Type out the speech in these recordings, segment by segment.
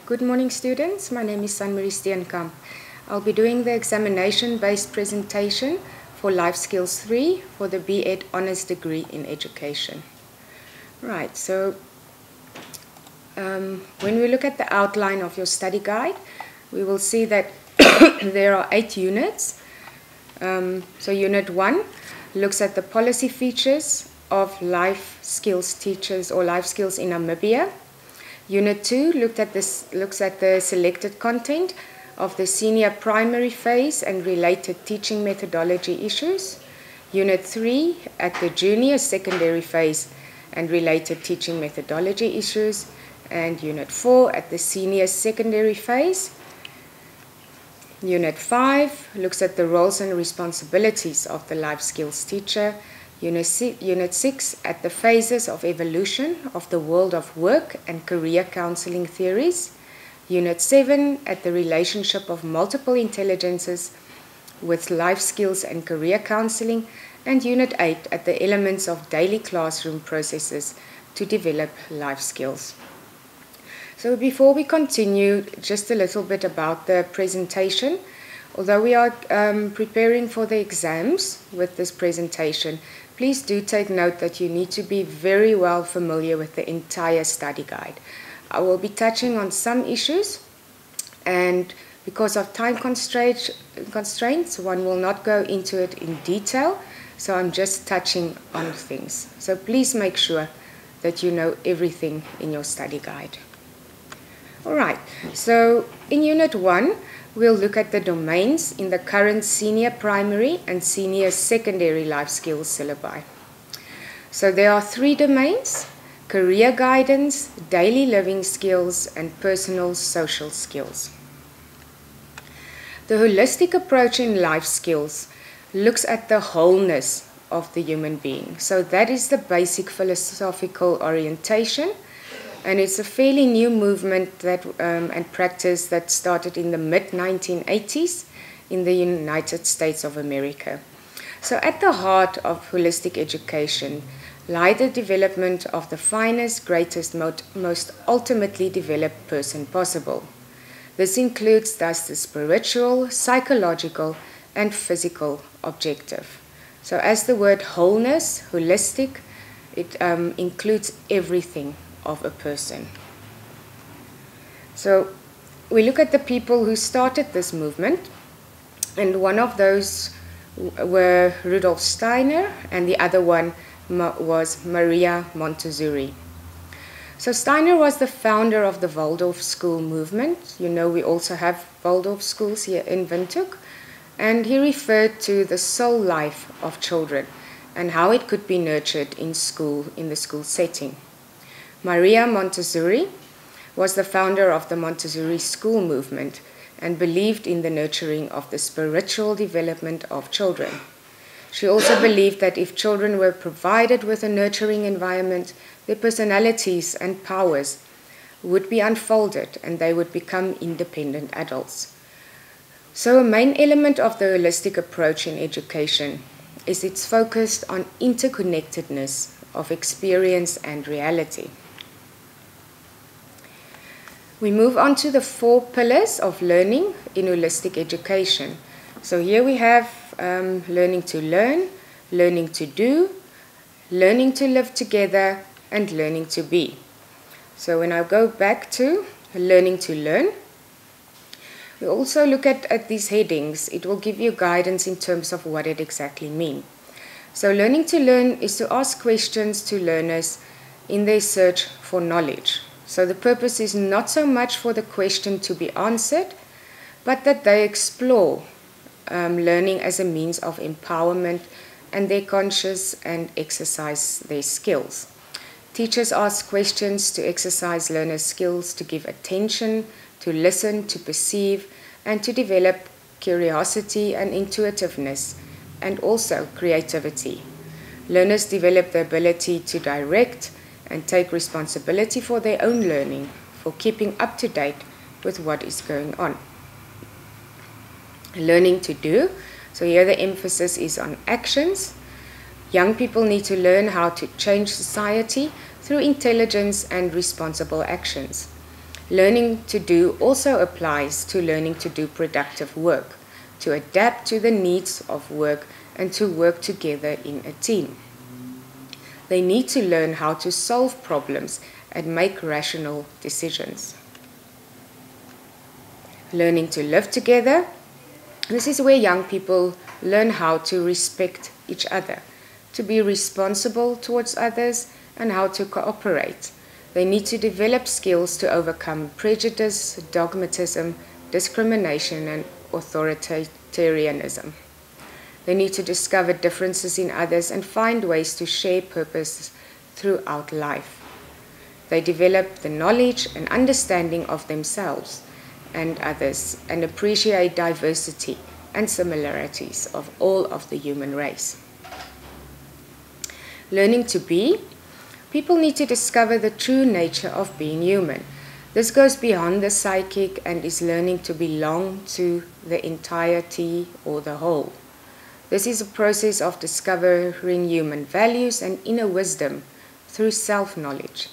Good morning, students. My name is Sanmarie Steenkamp. I'll be doing the examination-based presentation for Life Skills 3 for the B.Ed Honours Degree in Education. Right, so when we look at the outline of your study guide, we will see that there are 8 units. So Unit 1 looks at the policy features of life skills teachers or life skills in Namibia. Unit 2 looks at the selected content of the senior primary phase and related teaching methodology issues. Unit 3 at the junior secondary phase and related teaching methodology issues. And Unit 4 at the senior secondary phase. Unit 5 looks at the roles and responsibilities of the life skills teacher. Unit 6 at the phases of evolution of the world of work and career counseling theories. Unit 7 at the relationship of multiple intelligences with life skills and career counseling. And Unit 8 at the elements of daily classroom processes to develop life skills. So before we continue, just a little bit about the presentation. Although we are preparing for the exams with this presentation, please do take note that you need to be very well familiar with the entire study guide. I will be touching on some issues, and because of time constraints, one will not go into it in detail, so I'm just touching on things. So please make sure that you know everything in your study guide. Alright, so in Unit 1, we'll look at the domains in the current senior primary and senior secondary life skills syllabi. So there are 3 domains: career guidance, daily living skills, and personal social skills. The holistic approach in life skills looks at the wholeness of the human being. So that is the basic philosophical orientation. And it's a fairly new movement that, and practice that started in the mid-1980s in the United States of America. So at the heart of holistic education lie the development of the finest, greatest, most ultimately developed person possible. This includes thus the spiritual, psychological, and physical objective. So as the word wholeness, holistic, it includes everything of a person. So we look at the people who started this movement, and one of those were Rudolf Steiner, and the other one was Maria Montessori. So Steiner was the founder of the Waldorf school movement. You know, we also have Waldorf schools here in Windhoek, and he referred to the soul life of children and how it could be nurtured in school, in the school setting. Maria Montessori was the founder of the Montessori school movement and believed in the nurturing of the spiritual development of children. She also believed that if children were provided with a nurturing environment, their personalities and powers would be unfolded and they would become independent adults. So a main element of the holistic approach in education is it's focused on interconnectedness of experience and reality. We move on to the 4 pillars of learning in holistic education. So here we have learning to learn, learning to do, learning to live together, and learning to be. So when I go back to learning to learn, we also look at these headings. It will give you guidance in terms of what it exactly means. So learning to learn is to ask questions to learners in their search for knowledge. So the purpose is not so much for the question to be answered, but that they explore learning as a means of empowerment and their conscious and exercise their skills. Teachers ask questions to exercise learners' skills to give attention, to listen, to perceive, and to develop curiosity and intuitiveness, and also creativity. Learners develop the ability to direct and take responsibility for their own learning, for keeping up to date with what is going on. Learning to do, so here the emphasis is on actions. Young people need to learn how to change society through intelligence and responsible actions. Learning to do also applies to learning to do productive work, to adapt to the needs of work, and to work together in a team. They need to learn how to solve problems and make rational decisions. Learning to live together. This is where young people learn how to respect each other, to be responsible towards others, and how to cooperate. They need to develop skills to overcome prejudice, dogmatism, discrimination, and authoritarianism. They need to discover differences in others and find ways to share purpose throughout life. They develop the knowledge and understanding of themselves and others and appreciate diversity and similarities of all of the human race. Learning to be. People need to discover the true nature of being human. This goes beyond the psychic and is learning to belong to the entirety or the whole. This is a process of discovering human values and inner wisdom through self-knowledge.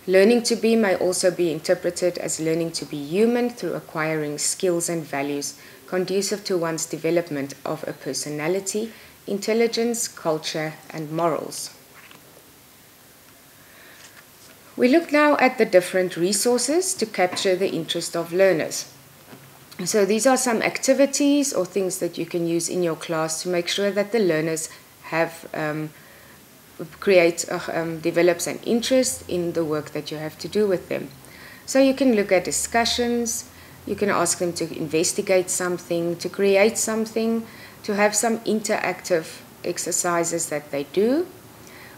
Learning to be may also be interpreted as learning to be human through acquiring skills and values conducive to one's development of a personality, intelligence, culture, and morals. We look now at the different resources to capture the interest of learners. So these are some activities or things that you can use in your class to make sure that the learners have develops an interest in the work that you have to do with them. So you can look at discussions, you can ask them to investigate something, to create something, to have some interactive exercises that they do,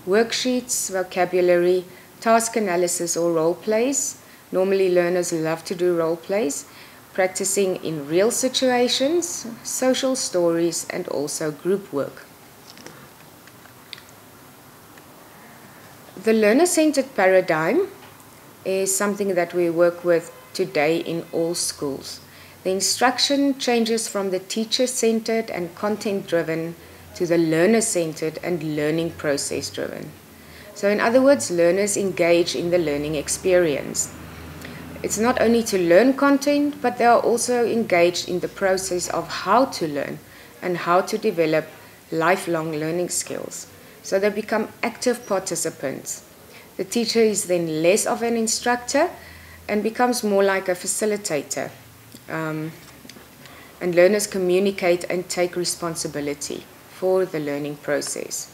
worksheets, vocabulary, task analysis or role plays. Normally learners love to do role plays, practicing in real situations, social stories, and also group work. The learner-centered paradigm is something that we work with today in all schools. The instruction changes from the teacher-centered and content-driven to the learner-centered and learning process-driven. So in other words, learners engage in the learning experience. It's not only to learn content, but they are also engaged in the process of how to learn and how to develop lifelong learning skills. So they become active participants. The teacher is then less of an instructor and becomes more like a facilitator. And learners communicate and take responsibility for the learning process.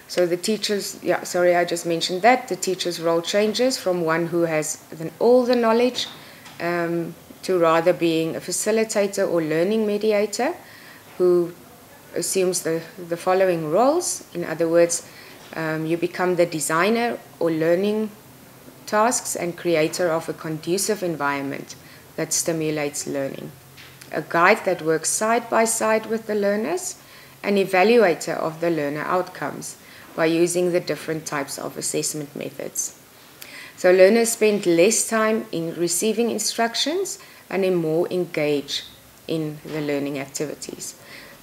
So the teachers, I just mentioned that. The teacher's role changes from one who has all the knowledge to rather being a facilitator or learning mediator who assumes the following roles. In other words, you become the designer or learning tasks and creator of a conducive environment that stimulates learning, a guide that works side by side with the learners, an evaluator of the learner outcomes by using the different types of assessment methods. So learners spend less time in receiving instructions and are more engaged in the learning activities.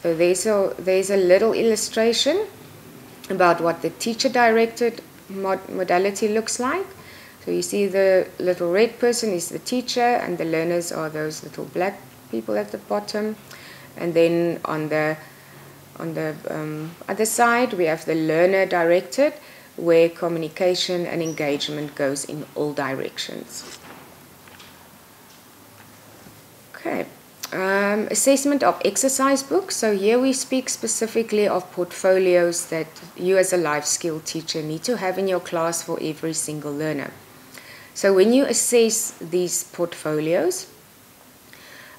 So there's a little illustration about what the teacher-directed modality looks like. So you see the little red person is the teacher and the learners are those little black people at the bottom. And then on the other side, we have the learner-directed, where communication and engagement goes in all directions. Okay, assessment of exercise books. So here we speak specifically of portfolios that you as a life skill teacher need to have in your class for every single learner. So when you assess these portfolios,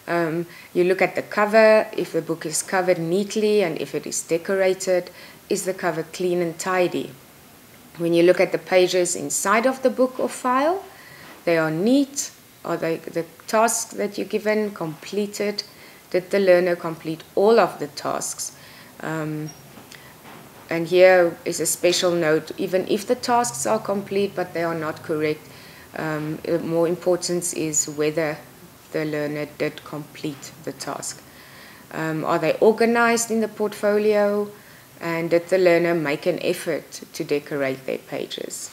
you look at the cover, if the book is covered neatly and if it is decorated, is the cover clean and tidy? When you look at the pages inside of the book or file, they are neat. Are the tasks that you're given completed? Did the learner complete all of the tasks? And here is a special note, even if the tasks are complete but they are not correct, more important is whether the learner did complete the task. Are they organized in the portfolio? And did the learner make an effort to decorate their pages?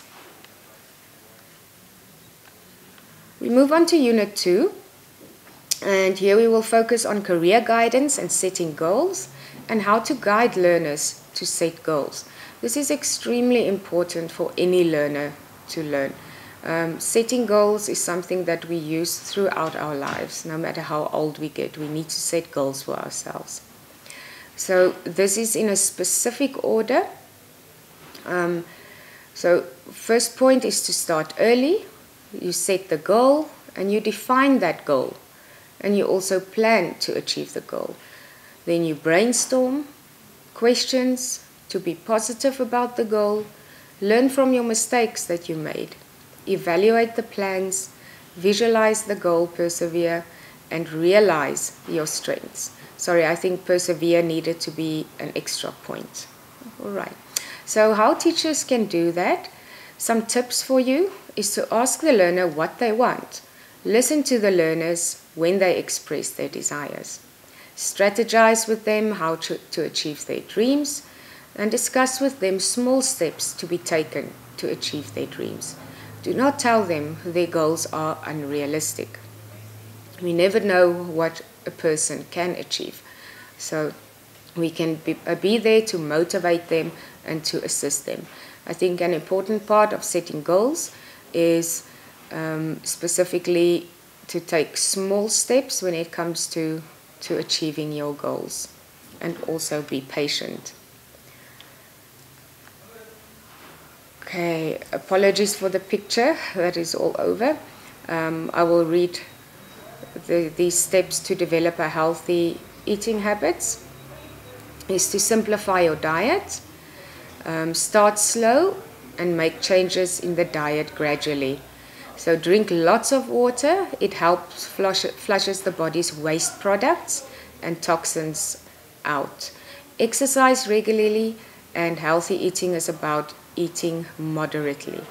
We move on to Unit 2, and here we will focus on career guidance and setting goals, and how to guide learners to set goals. This is extremely important for any learner to learn. Setting goals is something that we use throughout our lives. No matter how old we get, we need to set goals for ourselves. So this is in a specific order. So first point is to start early. You set the goal and you define that goal. And you also plan to achieve the goal. Then you brainstorm questions to be positive about the goal, learn from your mistakes that you made, evaluate the plans, visualize the goal, persevere, and realize your strengths. Sorry, I think persevere needed to be an extra point. All right. So how teachers can do that? Some tips for you is to ask the learner what they want. Listen to the learners when they express their desires. Strategize with them how to achieve their dreams, and discuss with them small steps to be taken to achieve their dreams. Do not tell them their goals are unrealistic. We never know what a person can achieve. So we can be there to motivate them and to assist them. I think an important part of setting goals is specifically to take small steps when it comes to achieving your goals, and also be patient. Okay, apologies for the picture, that is all over. I will read these steps to develop a healthy eating habits. Is to simplify your diet, start slow and make changes in the diet gradually. So drink lots of water. It helps flushes the body's waste products and toxins out. Exercise regularly, and healthy eating is about eating moderately.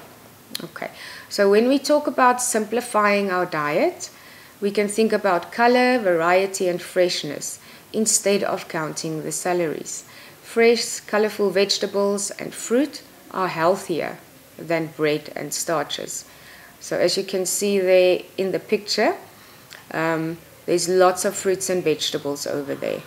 Okay, so when we talk about simplifying our diet, we can think about color, variety, and freshness instead of counting the calories. Fresh, colorful vegetables and fruit are healthier than bread and starches. So as you can see there in the picture, there's lots of fruits and vegetables over there.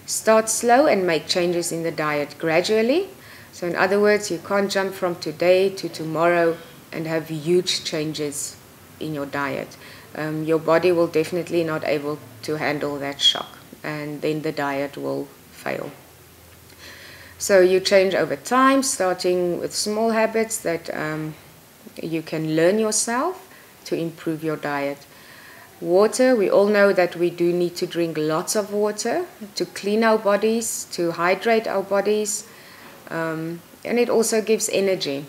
Start slow and make changes in the diet gradually. So in other words, you can't jump from today to tomorrow and have huge changes in your diet. Your body will definitely not able to handle that shock, and then the diet will fail. So you change over time, starting with small habits that you can learn yourself to improve your diet. Water, we all know that we do need to drink lots of water to clean our bodies, to hydrate our bodies, and it also gives energy.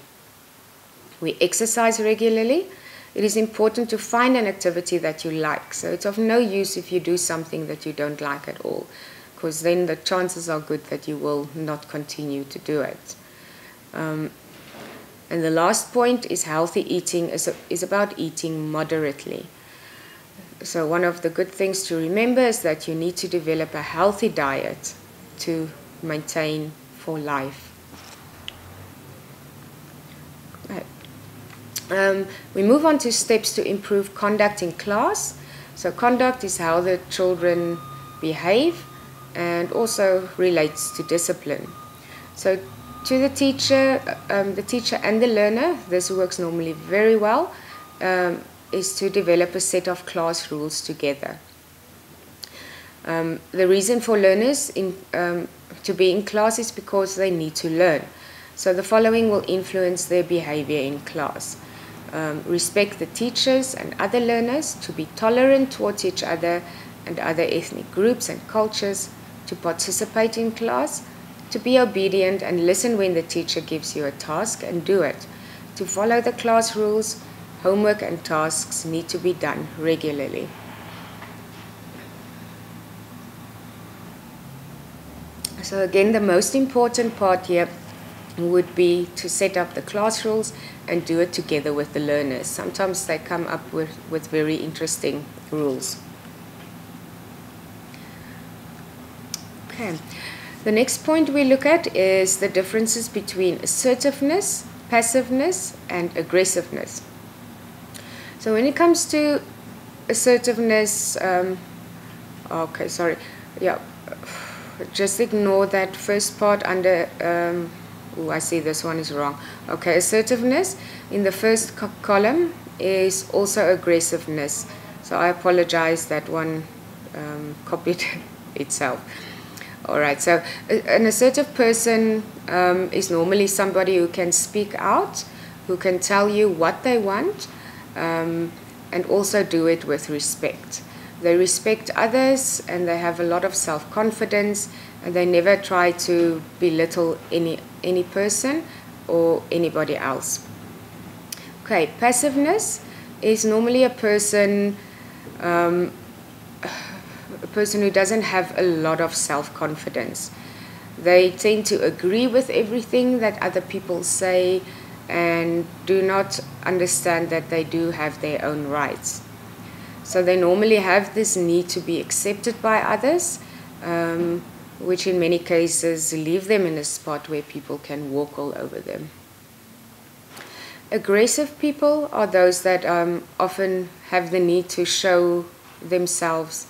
We exercise regularly. It is important to find an activity that you like. So it's of no use if you do something that you don't like at all, because then the chances are good that you will not continue to do it. And the last point is healthy eating is about eating moderately. So one of the good things to remember is that you need to develop a healthy diet to maintain for life. We move on to steps to improve conduct in class. So conduct is how the children behave and also relates to discipline. So to the teacher and the learner, this works normally very well, is to develop a set of class rules together. The reason for learners to be in class is because they need to learn. So the following will influence their behavior in class. Respect the teachers and other learners, to be tolerant towards each other and other ethnic groups and cultures, to participate in class, to be obedient and listen when the teacher gives you a task and do it, to follow the class rules. Homework and tasks need to be done regularly. So again, the most important part here would be to set up the class rules and do it together with the learners. Sometimes they come up with very interesting rules. Okay. The next point we look at is the differences between assertiveness, passiveness, and aggressiveness. So when it comes to assertiveness, okay, sorry, yeah, just ignore that first part under, I see this one is wrong. Okay, assertiveness in the first column is also aggressiveness. So I apologize, that one copied itself. All right, so an assertive person is normally somebody who can speak out, who can tell you what they want, and also do it with respect. They respect others and they have a lot of self-confidence, and they never try to belittle any person or anybody else. Okay, passiveness is normally a person who doesn't have a lot of self-confidence. They tend to agree with everything that other people say and do not understand that they do have their own rights. So they normally have this need to be accepted by others, which in many cases leave them in a spot where people can walk all over them. Aggressive people are those that often have the need to show themselves,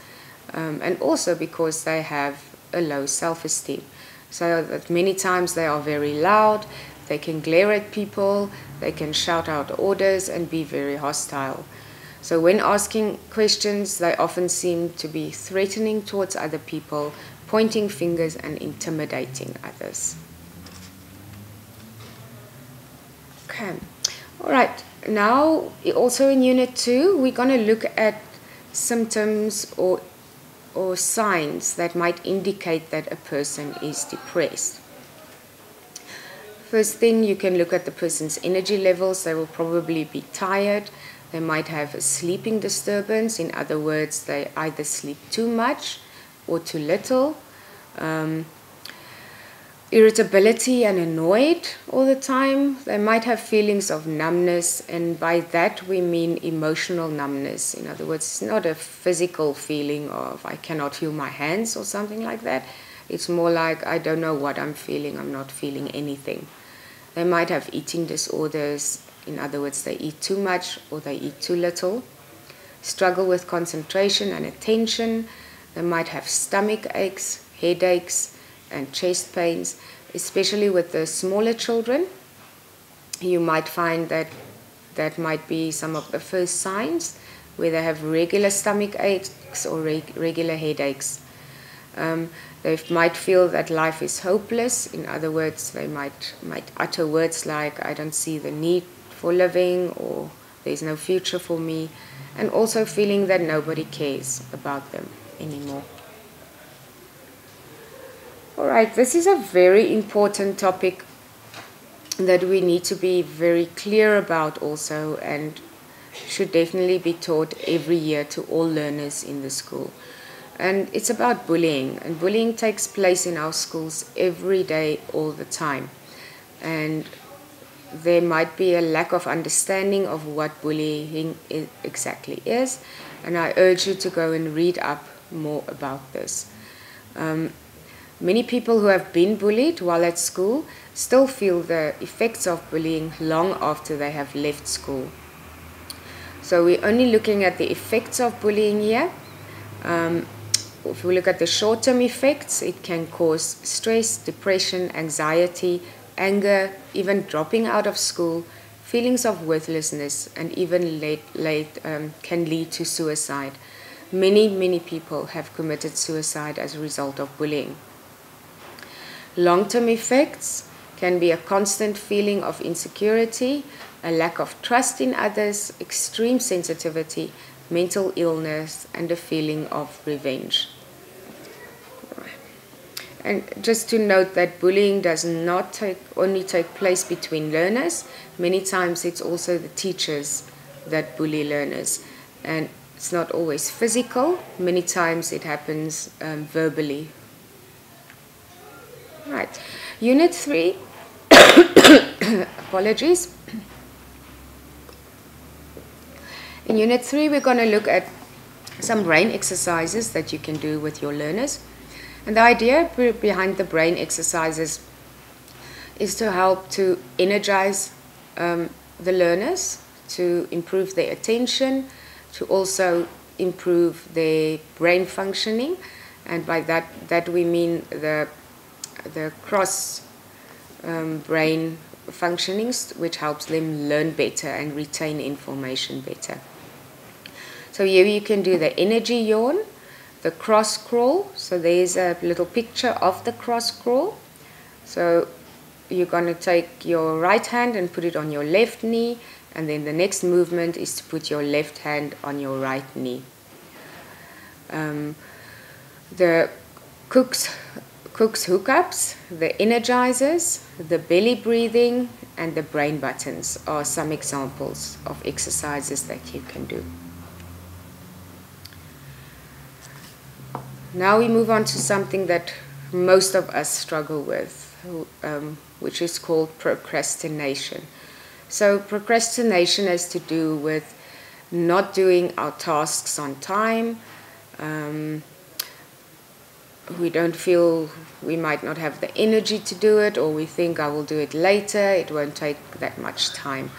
and also because they have a low self-esteem. So that many times they are very loud, they can glare at people, they can shout out orders and be very hostile. So when asking questions, they often seem to be threatening towards other people, pointing fingers and intimidating others. Okay, all right. Now, also in Unit 2, we're going to look at symptoms or signs that might indicate that a person is depressed. First thing, you can look at the person's energy levels. They will probably be tired. They might have a sleeping disturbance. In other words, they either sleep too much or too little. Irritability and annoyed all the time. They might have feelings of numbness, and by that we mean emotional numbness. In other words, it's not a physical feeling of I cannot feel my hands or something like that. It's more like I don't know what I'm feeling. I'm not feeling anything. They might have eating disorders. In other words, they eat too much or they eat too little. Struggle with concentration and attention. They might have stomach aches, headaches, and chest pains, especially with the smaller children. You might find that might be some of the first signs where they have regular stomach aches or regular headaches. They might feel that life is hopeless. In other words, they might utter words like, I don't see the need for living, or there's no future for me, and also feeling that nobody cares about them anymore. All right, this is a very important topic that we need to be very clear about also, and should definitely be taught every year to all learners in the school. And it's about bullying, and bullying takes place in our schools every day, all the time. And there might be a lack of understanding of what bullying exactly is, and I urge you to go and read up more about this. Many people who have been bullied while at school still feel the effects of bullying long after they have left school. So we're only looking at the effects of bullying here. If we look at the short-term effects, it can cause stress, depression, anxiety, anger, even dropping out of school, feelings of worthlessness, and even can lead to suicide. Many people have committed suicide as a result of bullying. Long-term effects can be a constant feeling of insecurity, a lack of trust in others, extreme sensitivity, mental illness, and a feeling of revenge. And just to note that bullying does not only take place between learners. Many times it's also the teachers that bully learners. And it's not always physical. Many times it happens verbally. Right. Unit 3. Apologies. In Unit 3, we're going to look at some brain exercises that you can do with your learners. And the idea behind the brain exercises is to help to energize the learners, to improve their attention, to also improve their brain functioning, and by that we mean the cross brain functionings, which helps them learn better and retain information better. So here you can do the energy yawn, the cross crawl. So there's a little picture of the cross crawl. So you're going to take your right hand and put it on your left knee, and then the next movement is to put your left hand on your right knee. The Cook's hookups, the energizers, the belly breathing, and the brain buttons are some examples of exercises that you can do. Now we move on to something that most of us struggle with, which is called procrastination. So procrastination has to do with not doing our tasks on time. We don't feel we might not have the energy to do it, or we think I will do it later, it won't take that much time.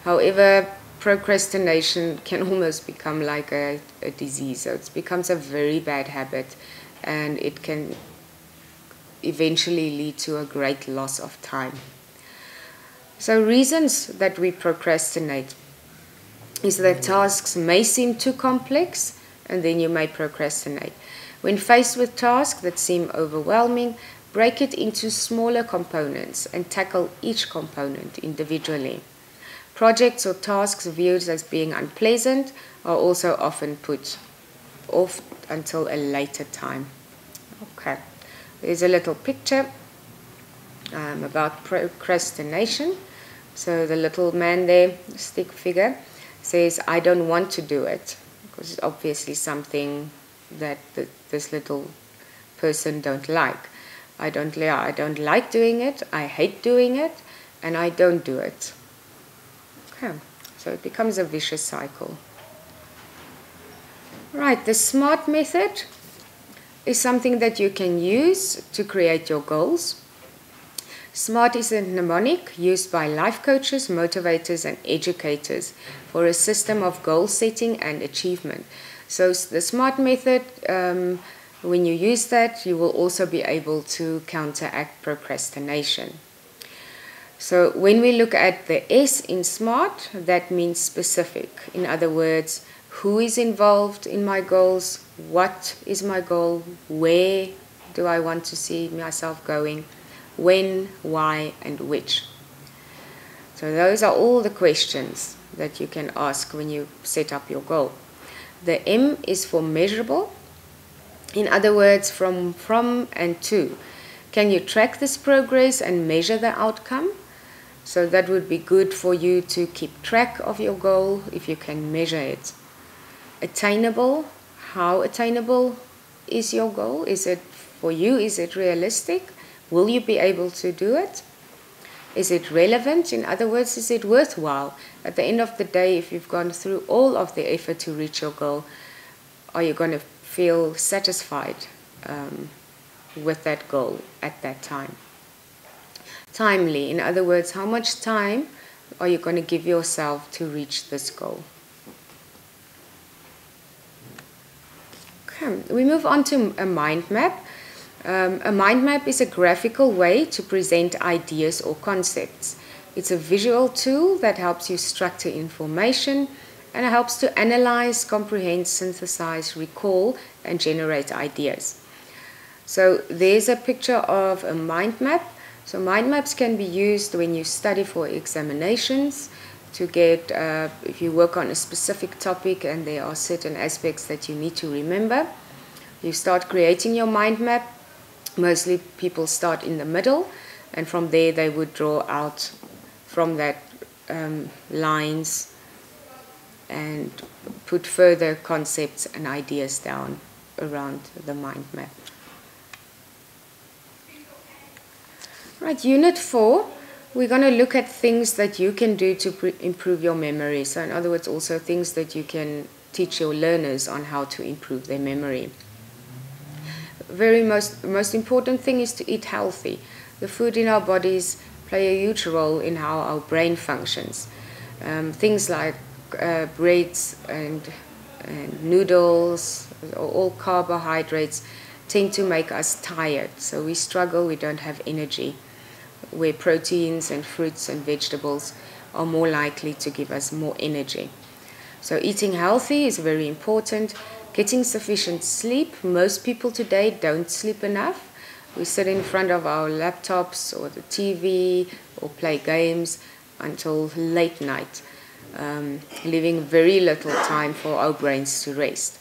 However, procrastination can almost become like a disease. So it becomes a very bad habit, and it can eventually lead to a great loss of time. So reasons that we procrastinate is that tasks may seem too complex, and then you may procrastinate. When faced with tasks that seem overwhelming, break it into smaller components and tackle each component individually. Projects or tasks viewed as being unpleasant are also often put off until a later time. Okay, there's a little picture about procrastination. So the little man there, stick figure, says, I don't want to do it, because it's obviously something that this little person don't like. I don't like doing it, I hate doing it, and I don't do it. Okay, so it becomes a vicious cycle. Right, the SMART method is something that you can use to create your goals. SMART is a mnemonic used by life coaches, motivators, and educators for a system of goal setting and achievement. So the SMART method, when you use that, you will also be able to counteract procrastination. So when we look at the S in SMART, that means specific. In other words, who is involved in my goals? What is my goal? Where do I want to see myself going? When, why, and which? So those are all the questions that you can ask when you set up your goal. The M is for measurable. In other words, from and to. Can you track this progress and measure the outcome? So that would be good for you to keep track of your goal if you can measure it. Attainable. How attainable is your goal? Is it for you? Is it realistic? Will you be able to do it? Is it relevant? In other words, is it worthwhile? At the end of the day, if you've gone through all of the effort to reach your goal, are you going to feel satisfied with that goal at that time? Timely. In other words, how much time are you going to give yourself to reach this goal? Okay, we move on to a mind map. A mind map is a graphical way to present ideas or concepts. It's a visual tool that helps you structure information, and it helps to analyze, comprehend, synthesize, recall, and generate ideas. So there's a picture of a mind map. So mind maps can be used when you study for examinations, to get, if you work on a specific topic and there are certain aspects that you need to remember. You start creating your mind map. Mostly people start in the middle, and from there they would draw out from that lines and put further concepts and ideas down around the mind map. Right, Unit 4, we're going to look at things that you can do to improve your memory. So in other words, also things that you can teach your learners on how to improve their memory. Most important thing is to eat healthy. The food in our bodies play a huge role in how our brain functions. Things like breads and noodles, all carbohydrates, tend to make us tired. So we struggle, we don't have energy, where proteins and fruits and vegetables are more likely to give us more energy. So eating healthy is very important. Getting sufficient sleep. Most people today don't sleep enough. We sit in front of our laptops or the TV or play games until late night, leaving very little time for our brains to rest.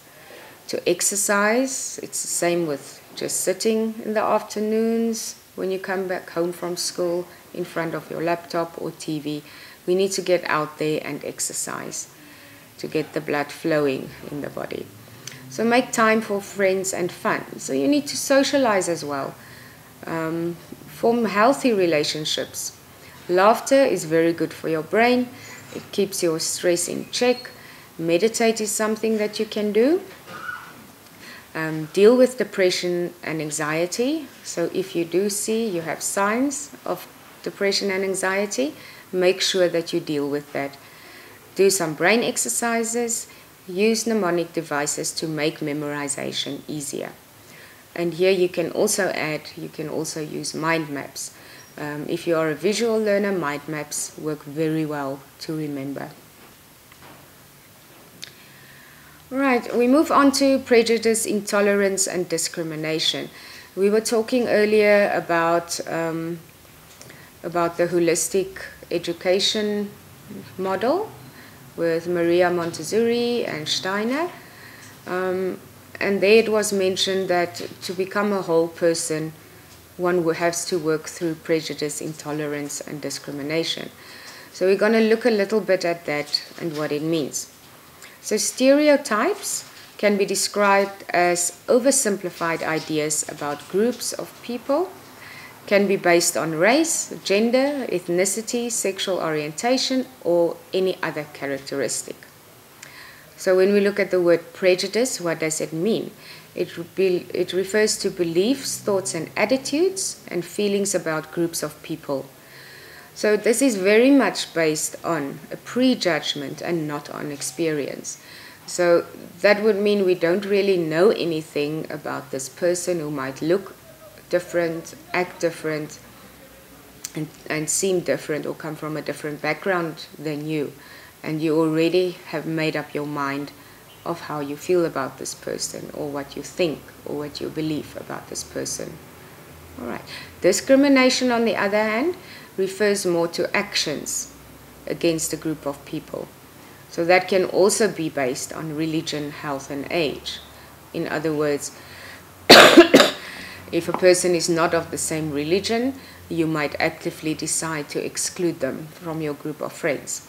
To exercise, it's the same with just sitting in the afternoons when you come back home from school in front of your laptop or TV. We need to get out there and exercise to get the blood flowing in the body. So make time for friends and fun. So you need to socialize as well. Form healthy relationships. Laughter is very good for your brain. It keeps your stress in check. Meditate is something that you can do. Deal with depression and anxiety. So if you do see you have signs of depression and anxiety, make sure that you deal with that. Do some brain exercises. Use mnemonic devices to make memorization easier. And here you can also use mind maps. If you are a visual learner, mind maps work very well to remember. Right, we move on to prejudice, intolerance, and discrimination. We were talking earlier about the holistic education model with Maria Montessori and Steiner. And there it was mentioned that to become a whole person, one has to work through prejudice, intolerance, and discrimination. So we're going to look a little bit at that and what it means. So stereotypes can be described as oversimplified ideas about groups of people, can be based on race, gender, ethnicity, sexual orientation, or any other characteristic. So when we look at the word prejudice, what does it mean? It refers to beliefs, thoughts, and attitudes and feelings about groups of people. So this is very much based on a prejudgment and not on experience. So that would mean we don't really know anything about this person who might look different, act different, and seem different or come from a different background than you. And you already have made up your mind of how you feel about this person or what you think or what you believe about this person. All right. Discrimination, on the other hand, refers more to actions against a group of people. So that can also be based on religion, health, and age. In other words, if a person is not of the same religion, you might actively decide to exclude them from your group of friends.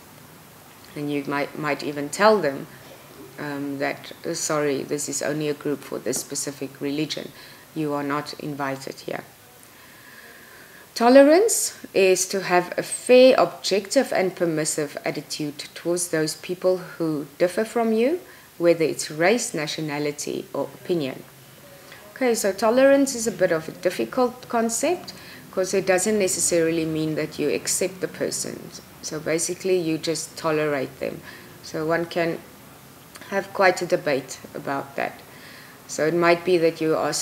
And you might even tell them that, sorry, this is only a group for this specific religion. You are not invited here. Tolerance is to have a fair, objective, and permissive attitude towards those people who differ from you, whether it's race, nationality, or opinion. Okay, so tolerance is a bit of a difficult concept because it doesn't necessarily mean that you accept the person. So basically, you just tolerate them. So one can have quite a debate about that. So it might be that you are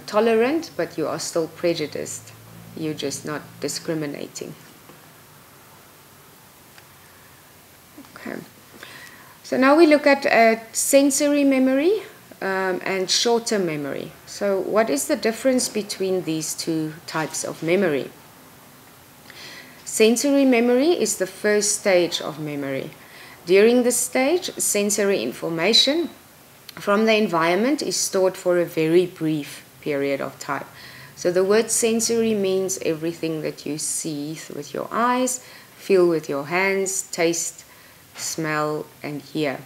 tolerant, but you are still prejudiced. You're just not discriminating. Okay. So now we look at sensory memory and short-term memory. So what is the difference between these two types of memory? Sensory memory is the first stage of memory. During this stage, sensory information from the environment is stored for a very brief period of time. So the word sensory means everything that you see with your eyes, feel with your hands, taste, smell, and hear.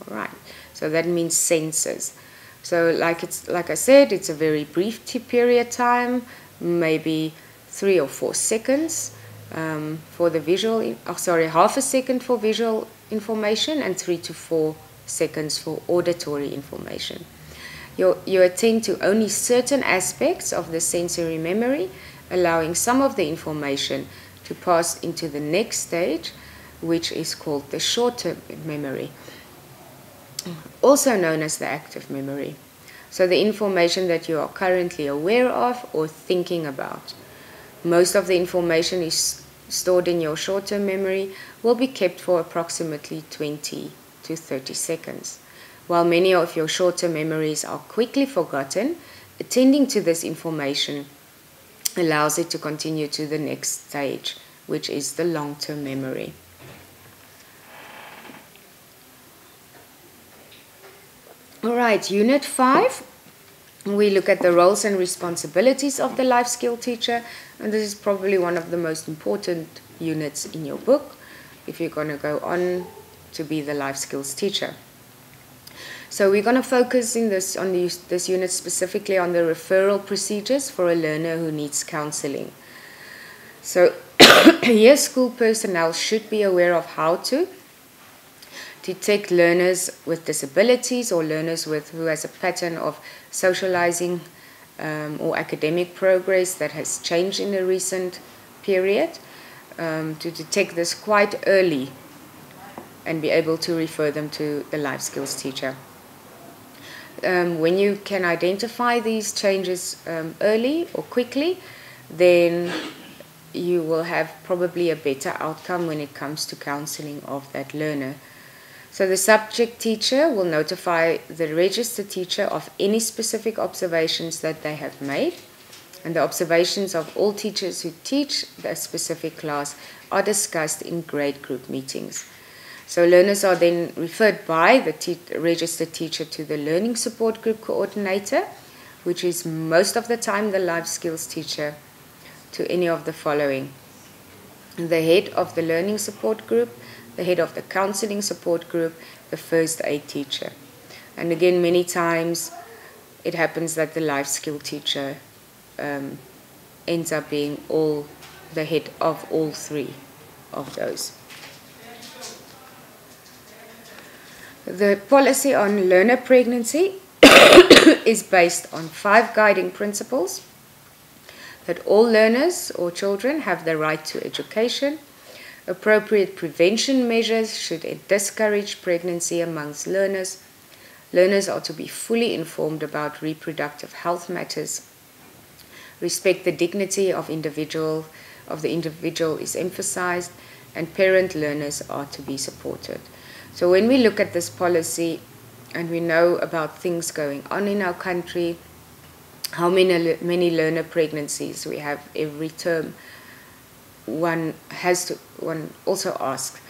All right. So that means senses. So like I said, it's a very brief period of time, maybe 3 or 4 seconds for the visual. Half a second for visual information and 3 to 4 seconds for auditory information. You attend to only certain aspects of the sensory memory, allowing some of the information to pass into the next stage, which is called the short-term memory, also known as the active memory. So the information that you are currently aware of or thinking about. Most of the information is stored in your short-term memory, will be kept for approximately 20 to 30 seconds. While many of your short-term memories are quickly forgotten, attending to this information allows it to continue to the next stage, which is the long-term memory. All right, Unit 5, we look at the roles and responsibilities of the life skill teacher, and this is probably one of the most important units in your book if you're going to go on to be the life skills teacher. So we're going to focus in this unit specifically on the referral procedures for a learner who needs counseling. So here school personnel should be aware of how to detect learners with disabilities or learners who has a pattern of socializing or academic progress that has changed in a recent period, to detect this quite early and be able to refer them to the life skills teacher. When you can identify these changes early or quickly, then you will have probably a better outcome when it comes to counseling of that learner. So the subject teacher will notify the registered teacher of any specific observations that they have made, and the observations of all teachers who teach the specific class are discussed in grade group meetings. So learners are then referred by the registered teacher to the learning support group coordinator, which is most of the time the life skills teacher, to any of the following: the head of the learning support group, the head of the counseling support group, the first aid teacher. And again, many times it happens that the life skill teacher ends up being the head of all three of those. The policy on learner pregnancy is based on 5 guiding principles: that all learners or children have the right to education, appropriate prevention measures should discourage pregnancy amongst learners, learners are to be fully informed about reproductive health matters, respect the dignity of the individual is emphasized, and parent learners are to be supported. So when we look at this policy and we know about things going on in our country, how many learner pregnancies we have every term, one also asks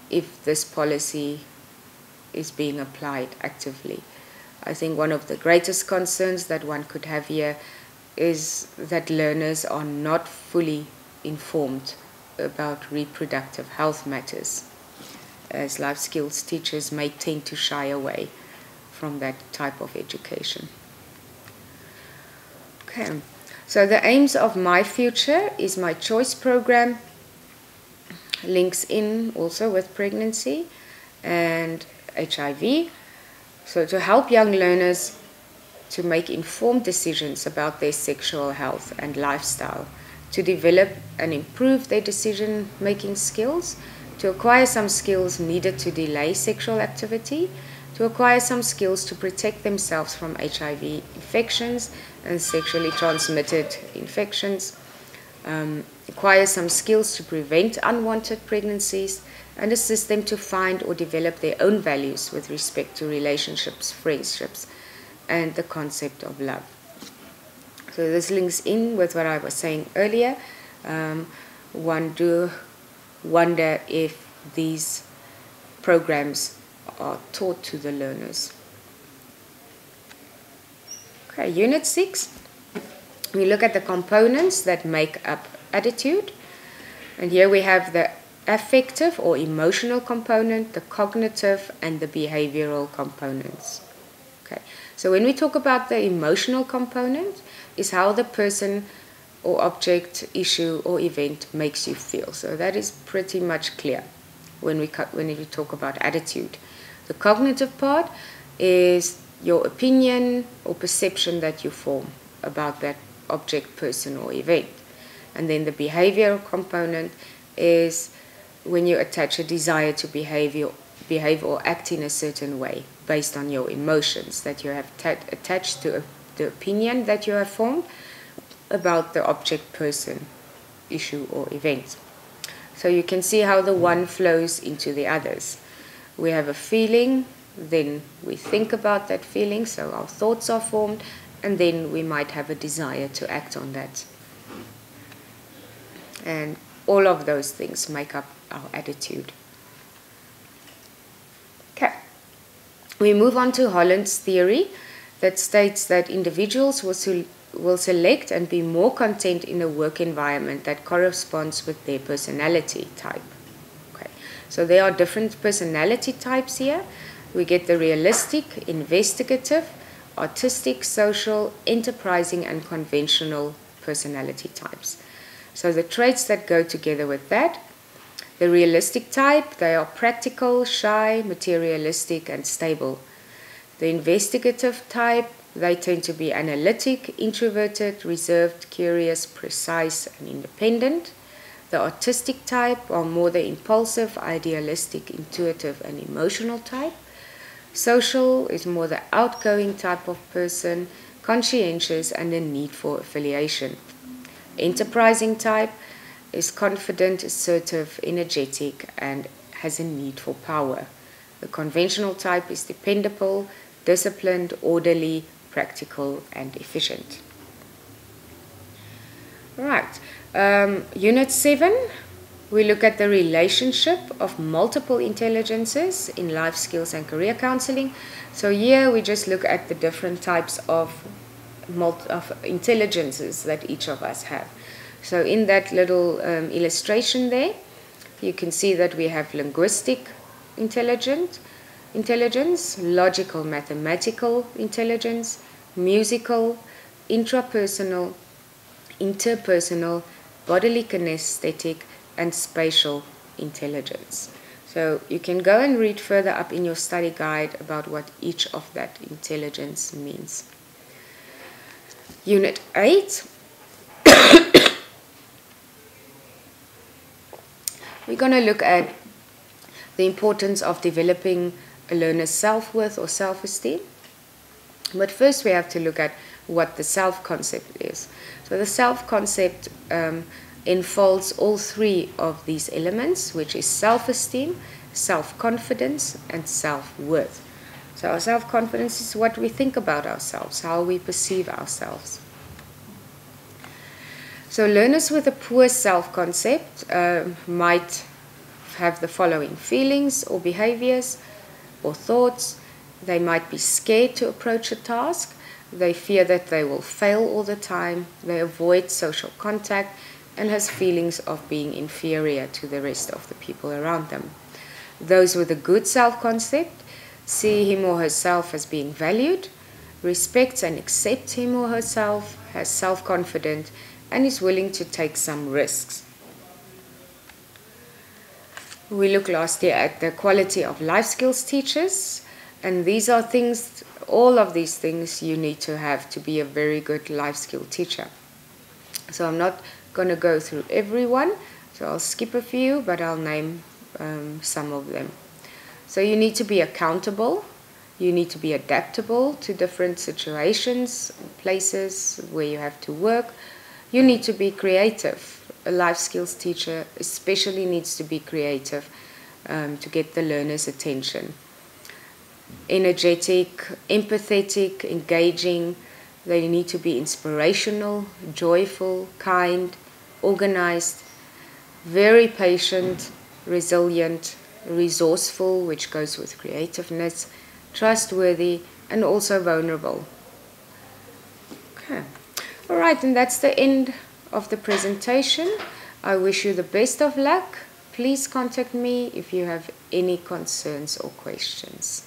if this policy is being applied actively. I think one of the greatest concerns that one could have here is that learners are not fully informed about reproductive health matters, as life skills teachers may tend to shy away from that type of education. Okay, so the aims of My Future is My Choice program, links in also with pregnancy and HIV. So to help young learners to make informed decisions about their sexual health and lifestyle, to develop and improve their decision-making skills, to acquire some skills needed to delay sexual activity, to acquire some skills to protect themselves from HIV infections and sexually transmitted infections, acquire some skills to prevent unwanted pregnancies, and assist them to find or develop their own values with respect to relationships, friendships, and the concept of love. So this links in with what I was saying earlier. One do wonder if these programs are taught to the learners. Okay, Unit 6, we look at the components that make up attitude. And here we have the affective or emotional component, the cognitive, and the behavioral components. Okay, so when we talk about the emotional component, is how the person or object, issue, or event makes you feel. So that is pretty much clear when we talk about attitude. The cognitive part is your opinion or perception that you form about that object, person, or event. And then the behavioral component is when you attach a desire to behave or act in a certain way based on your emotions that you have attached to the opinion that you have formed about the object, person, issue, or event. So you can see how the one flows into the others. We have a feeling, then we think about that feeling, so our thoughts are formed, and then we might have a desire to act on that. And all of those things make up our attitude. Okay. We move on to Holland's theory that states that individuals will select and be more content in a work environment that corresponds with their personality type. Okay. So there are different personality types here. We get the realistic, investigative, artistic, social, enterprising, and conventional personality types. So the traits that go together with that: the realistic type, they are practical, shy, materialistic, and stable. The investigative type, they tend to be analytic, introverted, reserved, curious, precise, and independent. The artistic type are more the impulsive, idealistic, intuitive, and emotional type. Social is more the outgoing type of person, conscientious, and a need for affiliation. Enterprising type is confident, assertive, energetic, and has a need for power. The conventional type is dependable, disciplined, orderly, practical, and efficient. Right. Unit 7, we look at the relationship of multiple intelligences in life skills and career counseling. So here we just look at the different types of intelligences that each of us have. So in that little illustration there, you can see that we have linguistic intelligence, logical mathematical intelligence, musical, intrapersonal, interpersonal, bodily kinesthetic, and spatial intelligence. So you can go and read further up in your study guide about what each of that intelligence means. Unit 8. We're going to look at the importance of developing a learner's self-worth or self-esteem. But first we have to look at what the self-concept is. So the self-concept enfolds all three of these elements, which is self-esteem, self-confidence, and self-worth. So our self-confidence is what we think about ourselves, how we perceive ourselves. So learners with a poor self-concept might have the following feelings or behaviors or thoughts. They might be scared to approach a task. They fear that they will fail all the time. They avoid social contact and has feelings of being inferior to the rest of the people around them. Those with a good self-concept see him or herself as being valued, respects and accepts him or herself, has self-confidence, and is willing to take some risks. We looked last year at the quality of life skills teachers, and these are things, all of these things you need to have to be a very good life skill teacher. So I'm not going to go through every one, so I'll skip a few, but I'll name some of them. So you need to be accountable, you need to be adaptable to different situations, places where you have to work. You need to be creative. A life skills teacher especially needs to be creative to get the learner's attention. Energetic, empathetic, engaging. They need to be inspirational, joyful, kind, organized, very patient, resilient, resourceful, which goes with creativeness, trustworthy, and also vulnerable. Okay. All right, and that's the end of the presentation. I wish you the best of luck. Please contact me if you have any concerns or questions.